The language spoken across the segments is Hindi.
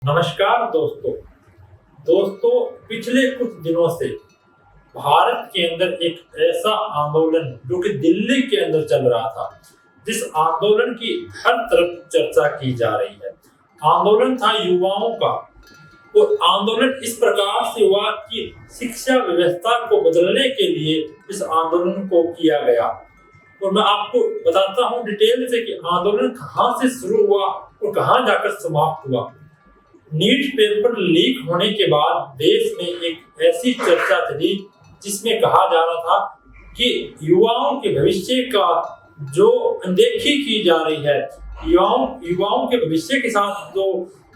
नमस्कार दोस्तों पिछले कुछ दिनों से भारत के अंदर एक ऐसा आंदोलन जो कि दिल्ली के अंदर चल रहा था, जिस आंदोलन की हर तरफ चर्चा की जा रही है। आंदोलन था युवाओं का। और आंदोलन इस प्रकार से हुआ कि शिक्षा व्यवस्था को बदलने के लिए इस आंदोलन को किया गया। और मैं आपको बताता हूं डिटेल से कि आंदोलन कहां से शुरू हुआ और कहां जाकर समाप्त हुआ। नीट पेपर लीक होने के बाद देश में एक ऐसी चर्चा चली जिसमें कहा जा रहा था कि युवाओं के भविष्य का जो अनदेखी की जा रही है, युवाओं के भविष्य के साथ जो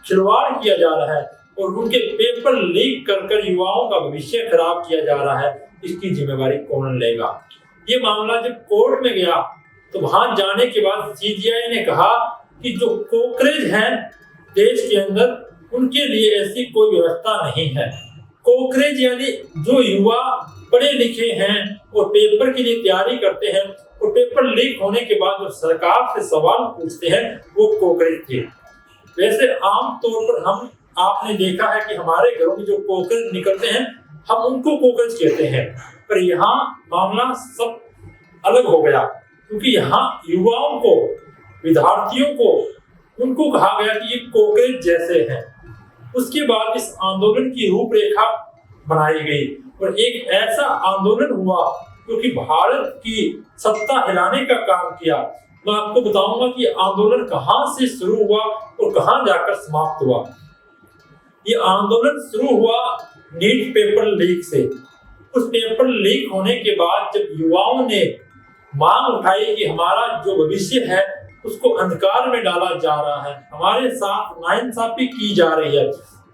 खिलवाड़ किया जा रहा है और उनके पेपर लीक कर युवाओं का भविष्य खराब किया जा रहा है, इसकी जिम्मेवारी कौन लेगा। ये मामला जब कोर्ट में गया तो वहां जाने के बाद सीजीआई ने कहा कि जो कोकरेज हैं देश के अंदर, उनके लिए ऐसी कोई व्यवस्था नहीं है। कोकरेज यानी जो युवा पढ़े लिखे हैं और पेपर के लिए तैयारी करते हैं और पेपर लीक होने के बाद जो सरकार से सवाल पूछते हैं, वो कोकरेज थे। वैसे आम तौर पर आपने देखा है कि हमारे घरों में जो कोकरेज निकलते हैं, हम उनको कोकरेज कहते हैं। पर यहाँ मामला सब अलग हो गया, क्योंकि यहाँ युवाओं को, विद्यार्थियों को, उनको कहा गया कि ये कोकरेज जैसे हैं। उसके बाद इस आंदोलन की रूपरेखा बनाई गई और एक ऐसा आंदोलन हुआ जो कि भारत की सत्ता हिलाने का काम किया। मैं आपको बताऊंगा कि आंदोलन कहां से शुरू हुआ और कहां जाकर समाप्त हुआ। ये आंदोलन शुरू हुआ नीट पेपर लीक से। उस पेपर लीक होने के बाद जब युवाओं ने मांग उठाई कि हमारा जो भविष्य है उसको अंधकार में डाला जा रहा है, हमारे साथ नाइंसाफी की जा रही है,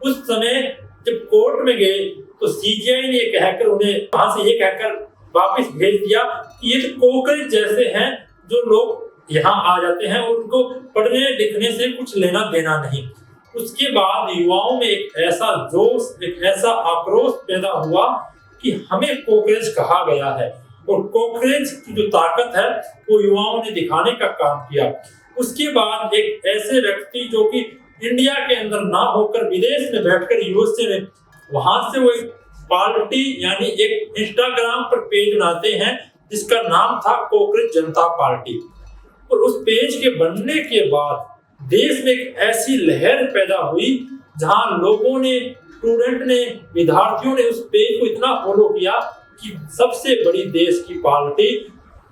उस समय जब कोर्ट में गए तो सीजीआई ने कहकर उन्हें वहां से ये कहकर वापस भेज दिया कि ये तो कोकरेज जैसे हैं, जो लोग यहाँ आ जाते हैं और उनको पढ़ने लिखने से कुछ लेना देना नहीं। उसके बाद युवाओं में एक ऐसा जोश, एक ऐसा आक्रोश पैदा हुआ कि हमें कोकरेज कहा गया है और कोकरेज की जो ताकत है वो युवाओं ने दिखाने का काम किया। उसके बाद एक ऐसे व्यक्ति जो कि इंडिया के अंदर ना होकर विदेश में बैठकर यूएसए में, वहां से वो एक पार्टी यानी एक इंस्टाग्राम पर पेज बनाते हैं जिसका नाम था कोकरेज जनता पार्टी। और उस पेज के बनने के बाद देश में एक ऐसी लहर पैदा हुई जहां लोगों ने, स्टूडेंट ने, विद्यार्थियों ने उस पेज को इतना फॉलो किया कि सबसे बड़ी देश की पार्टी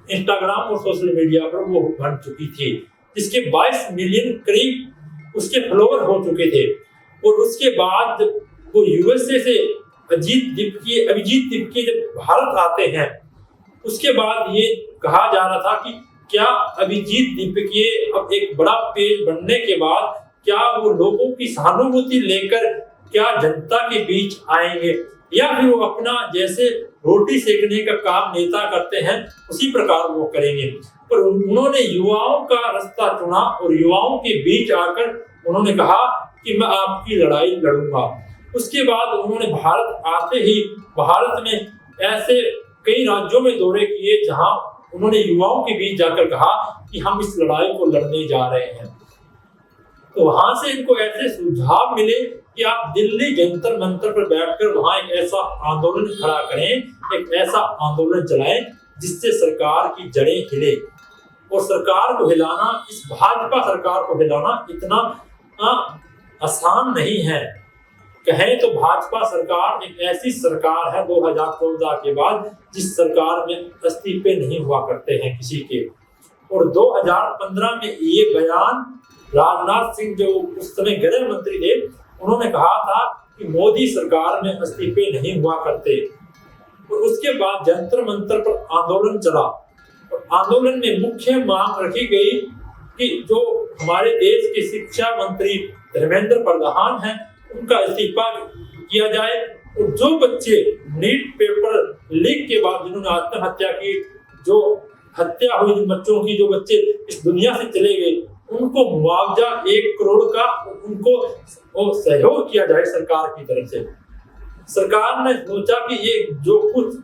इंस्टाग्राम और सोशल मीडिया पर वो बन चुकी थी, जिसके 22 मिलियन करीब उसके फॉलोअर हो चुके थे। और उसके बाद वो यूएसए से अभिजीत दीपके जब भारत आते हैं, उसके बाद ये कहा जा रहा था कि क्या अभिजीत दीपके अब एक बड़ा पेज बनने के बाद क्या वो लोगों की सहानुभूति लेकर क्या जनता के बीच आएंगे, या फिर वो अपना जैसे रोटी सेकने का काम नेता करते हैं उसी प्रकार वो करेंगे। पर उन्होंने युवाओं का रास्ता चुना और युवाओं के बीच आकर उन्होंने कहा कि मैं आपकी लड़ाई लड़ूंगा। उसके बाद उन्होंने भारत आते ही भारत में ऐसे कई राज्यों में दौरे किए जहां उन्होंने युवाओं के बीच जाकर कहा कि हम इस लड़ाई को लड़ने जा रहे हैं। तो वहां से इनको ऐसे सुझाव मिले कि आप दिल्ली जंतर मंतर पर बैठकर वहां एक ऐसा आंदोलन खड़ा करें, एक ऐसा आंदोलन चलाएं जिससे सरकार की जड़ें हिले। और सरकार को हिलाना, इस भाजपा सरकार को हिलाना इतना आसान नहीं है। कहें तो भाजपा सरकार एक ऐसी सरकार है 2014 के बाद जिस सरकार में इस्तीफे नहीं हुआ करते हैं किसी के। और 2015 में ये बयान राजनाथ सिंह जो उस समय गृह मंत्री थे, उन्होंने कहा था कि मोदी सरकार में इस्तीफे नहीं हुआ करते। और उसके बाद जंतर मंतर पर आंदोलन चला और आंदोलन में मुख्य मांग रखी गई कि जो हमारे देश के शिक्षा मंत्री धर्मेंद्र प्रधान हैं, उनका इस्तीफा किया जाए। और जो बच्चे नीट पेपर लीक के बाद जिन्होंने आत्महत्या की, जो हत्या हुई जिन बच्चों की, जो बच्चे इस दुनिया से चले गए, उनको मुआवजा 1 करोड़ का उनको सहयोग किया जाए सरकार की तरफ से। सरकार ने सोचा कि ये जो कुछ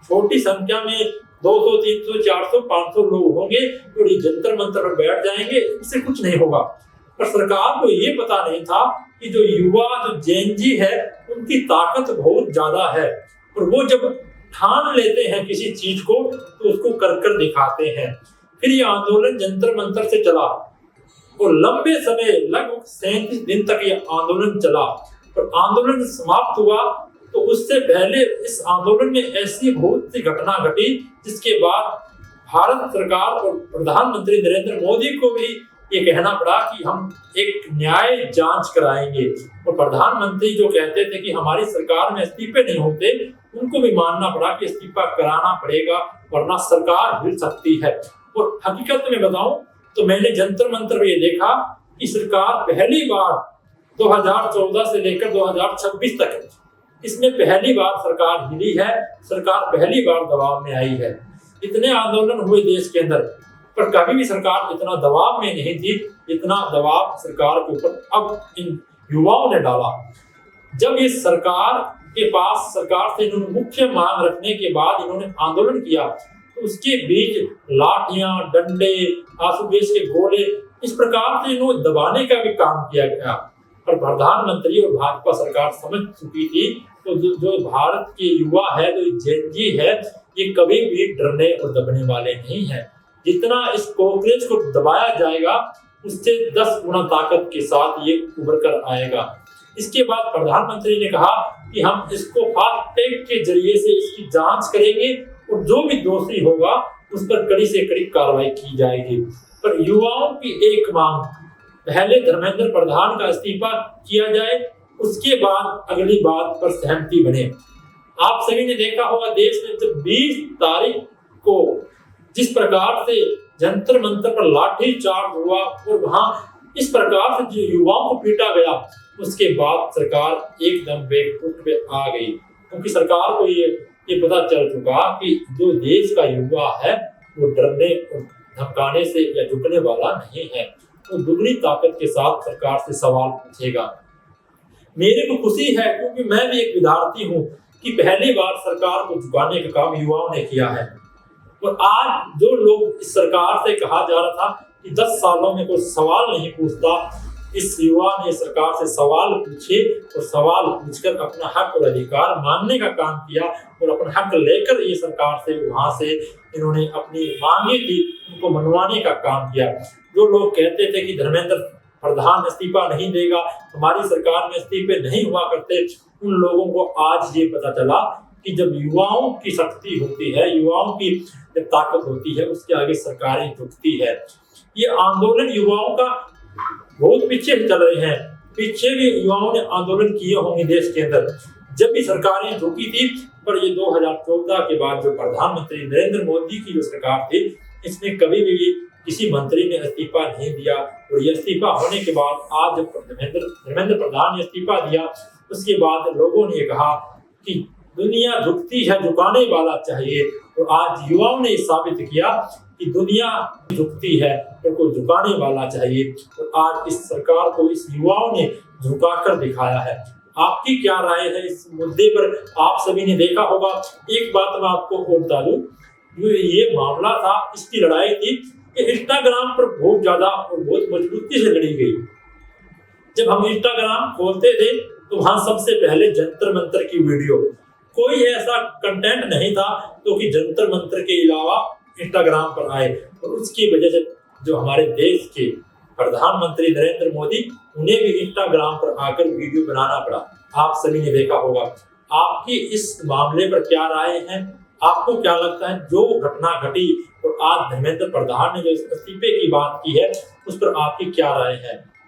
छोटी संख्या में 200, 300, 400, 500 लोग होंगे और ये जंतर मंतर पर बैठ जाएंगे, इससे कुछ नहीं होगा। पर सरकार को ये पता नहीं था कि जो युवा जो जेनजी है उनकी ताकत बहुत ज्यादा है और वो जब ठान लेते हैं किसी चीज को तो उसको कर कर दिखाते हैं। फिर ये आंदोलन जंतर मंतर से चला और लंबे समय लगभग 37 दिन तक ये आंदोलन चला और आंदोलन समाप्त हुआ तो उससे पहले इस आंदोलन में ऐसी बहुत सी घटना घटी जिसके बाद भारत सरकार और प्रधानमंत्री नरेंद्र मोदी को भी ये कहना पड़ा कि हम एक न्याय जांच कराएंगे और प्रधानमंत्री जो कहते थे कि हमारी सरकार में इस्तीफे नहीं होते उनको भी मानना पड़ा कि इस्तीफा कराना पड़ेगा वरना सरकार हिल सकती है। और हकीकत में बताऊं तो मैंने जंतर मंतर में ये देखा कि सरकार पहली बार 2014 से लेकर 2026 तक इसमें पहली बार सरकार हिली है, सरकार पहली बार दबाव में आई है। इतने आंदोलन हुए देश के अंदर पर कभी भी सरकार इतना दबाव में नहीं थी, इतना दबाव सरकार के ऊपर अब इन युवाओं ने डाला। जब ये सरकार के पास सरकार से इन्होंने मुख्य मांग रखने के बाद इन्होंने आंदोलन किया तो उसके बीच लाठियां, डंडे, आंसू गैस के गोले इस प्रकार से इन्होंने दबाने का भी काम किया गया। पर प्रधानमंत्री और भाजपा सरकार समझ चुकी थी तो जो भारत के युवा है, जो जेनजी है, ये कभी भी डरने और दबने वाले नहीं है। जितना इस कॉकरोच को दबाया जाएगा उससे 10 गुना ताकत के साथ ये उभर कर आएगा। इसके बाद प्रधानमंत्री ने कहा कि हम इसको फास्ट ट्रैक के जरिए से इसकी जांच करेंगे और जो भी दोषी होगा उस पर कड़ी से कड़ी कार्रवाई की जाएगी। पर युवाओं की एक मांग, पहले धर्मेंद्र प्रधान का इस्तीफा किया जाए, उसके बाद अगली बात पर सहमति बने। आप सभी ने देखा होगा देश में जब 20 तारीख को जिस प्रकार से जंतर मंतर पर लाठी चार्ज हुआ और वहां इस प्रकार से जो युवाओं को पीटा गया, उसके बाद सरकार एकदम बैकफुट पे आ गई क्योंकि सरकार को ये पता चल चुका कि जो देश का युवा है वो डरने और धमकाने से या झुकने वाला नहीं है, वो दुगनी ताकत के साथ सरकार से सवाल पूछेगा। मेरे को खुशी है क्योंकि मैं भी एक विद्यार्थी हूँ कि पहली बार सरकार को झुकाने का काम युवाओं ने किया है। और आज जो लोग इस सरकार से कहा जा रहा था कि 10 सालों में कोई सवाल नहीं पूछता, इस युवा ने सरकार से सवाल पूछे और सवाल पूछकर अपना हक और अधिकार मानने का काम किया और अपना हक लेकर ये सरकार से वहां से इन्होंने अपनी मांगे थी उनको मनवाने का काम किया। जो लोग कहते थे कि धर्मेंद्र प्रधान इस्तीफा नहीं देगा, हमारी सरकार में इस्तीफे नहीं हुआ करते, उन लोगों को आज ये पता चला कि जब युवाओं की शक्ति होती है, युवाओं की जब ताकत होती है, उसके आगे सरकारें झुकती है। ये आंदोलन युवाओं का बहुत पीछे चल रहे हैं, पीछे भी युवाओं ने आंदोलन किए होंगे देश के अंदर जब भी सरकारें झुकी थी। पर ये 2014 के बाद जो प्रधानमंत्री नरेंद्र मोदी की जो सरकार थी, इसमें कभी भी किसी मंत्री ने इस्तीफा नहीं दिया और ये इस्तीफा होने के बाद आज जब धर्मेंद्र प्रधान ने इस्तीफा दिया, उसके बाद लोगों ने कहा कि दुनिया झुकती है, झुकाने वाला चाहिए। और आज युवाओं ने साबित किया कि दुनिया झुकती है और कोई झुकाने वाला चाहिए। और आज इस सरकार को इस युवाओं ने झुकाकर दिखाया है। आपकी क्या राय है इस मुद्दे पर? आप सभी ने देखा होगा। एक बात मैं आपको बता दूं, ये मामला था, इसकी लड़ाई थी कि इंस्टाग्राम पर बहुत ज्यादा और बहुत मजबूती से लड़ी गई। जब हम इंस्टाग्राम खोलते थे तो वहां सबसे पहले जंतर मंतर की वीडियो, कोई ऐसा कंटेंट नहीं था तो कि जंतर मंतर के अलावा इंस्टाग्राम पर आए। और उसकी वजह से जो हमारे देश के प्रधानमंत्री नरेंद्र मोदी, उन्हें भी इंस्टाग्राम पर आकर वीडियो बनाना पड़ा। आप सभी ने देखा होगा। आपकी इस मामले पर क्या राय है? आपको क्या लगता है जो घटना घटी और आज धर्मेंद्र प्रधान ने जो इस्तीफे की बात की है उस पर आपकी क्या राय है?